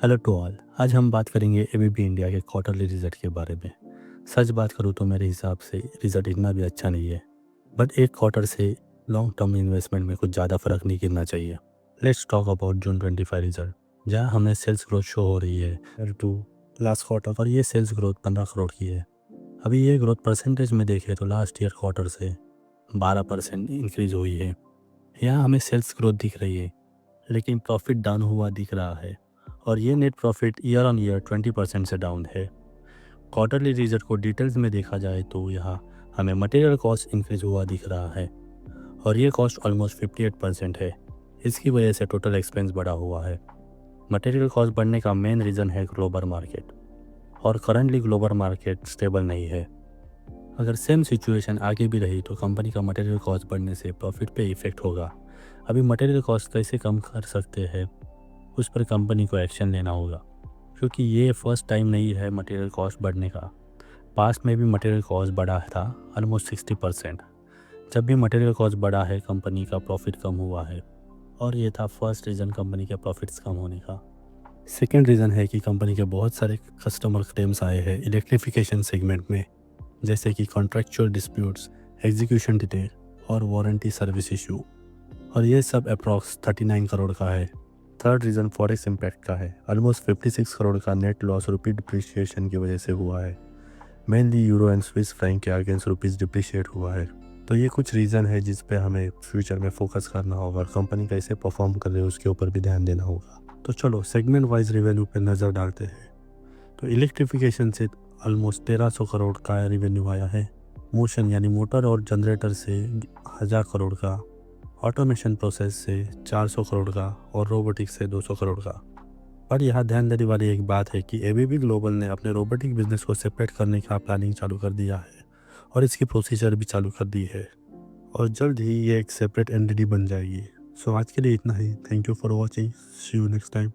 Hello to all. आज हम बात करेंगे एबीबी इंडिया के क्वार्टरली रिजल्ट के बारे में। सच बात करूँ तो मेरे हिसाब से रिजल्ट इतना भी अच्छा नहीं है, बट एक क्वार्टर से लॉन्ग टर्म इन्वेस्टमेंट में कुछ ज़्यादा फर्क नहीं गिरना चाहिए। Let's talk about June 25 result, जहाँ हमें सेल्स ग्रोथ शो हो रही है टू लास्ट क्वार्टर, और ये सेल्स ग्रोथ 15 करोड़ की है। अभी ये ग्रोथ परसेंटेज में देखें तो लास्ट ईयर क्वार्टर से 12% इंक्रीज हुई है। यहाँ हमें सेल्स ग्रोथ दिख रही है, लेकिन प्रॉफिट डाउन हुआ दिख रहा है, और ये net profit year on year 20% से डाउन है। क्वार्टरली रिजल्ट को डिटेल्स में देखा जाए तो यहाँ हमें मटेरियल कॉस्ट इंक्रीज हुआ दिख रहा है, और ये कॉस्ट ऑलमोस्ट 58% है। इसकी वजह से टोटल एक्सपेंस बढ़ा हुआ है। मटेरियल कॉस्ट बढ़ने का मेन रीज़न है ग्लोबल मार्केट, और करंटली ग्लोबल मार्केट स्टेबल नहीं है। अगर सेम सिचुएशन आगे भी रही तो कंपनी का मटेरियल कॉस्ट बढ़ने से प्रॉफिट पे इफेक्ट होगा। अभी मटेरियल कॉस्ट कैसे कम कर सकते हैं, उस पर कंपनी को एक्शन लेना होगा, क्योंकि ये फर्स्ट टाइम नहीं है मटेरियल कॉस्ट बढ़ने का। पास्ट में भी मटेरियल कॉस्ट बढ़ा था ऑलमोस्ट 60%। जब भी मटेरियल कॉस्ट बढ़ा है कंपनी का प्रॉफिट कम हुआ है, और ये था फर्स्ट रीज़न कंपनी के प्रॉफिट्स कम होने का। सेकेंड रीज़न है कि कंपनी के बहुत सारे कस्टमर क्लेम्स आए हैं इलेक्ट्रिफिकेशन सेगमेंट में, जैसे कि कॉन्ट्रैक्चुअल डिस्प्यूट्स, एग्जीक्यूशन डिले और वारंटी सर्विस इशू, और ये सब अप्रॉक्स 39 करोड़ का है। थर्ड रीज़न फॉरेक्स इम्पैक्ट का है। ऑलमोस्ट 56 करोड़ का नेट लॉस रुपी डिप्रिशिएशन की वजह से हुआ है। Mainly euro and Swiss franc के अगेंस्ट रुपीज़ डिप्रिशिएट हुआ है। तो ये कुछ रीज़न है जिस पे हमें फ्यूचर में फोकस करना होगा, और कंपनी कैसे परफॉर्म कर रही है उसके ऊपर भी ध्यान देना होगा। तो चलो सेगमेंट वाइज रेवेन्यू पे नज़र डालते हैं। तो इलेक्ट्रिफिकेशन से ऑलमोस्ट 1300 करोड़ का रेवेन्यू आया है। मोशन यानी मोटर और जनरेटर से 1000 करोड़ का, ऑटोमेशन प्रोसेस से 400 करोड़ का, और रोबोटिक्स से 200 करोड़ का। पर यहाँ ध्यान देने वाली एक बात है कि एबीबी ग्लोबल ने अपने रोबोटिक बिजनेस को सेपरेट करने का प्लानिंग चालू कर दिया है, और इसकी प्रोसीजर भी चालू कर दी है, और जल्द ही ये एक सेपरेट एंटिटी बन जाएगी। सो आज के लिए इतना ही। Thank you for watching. See you next time.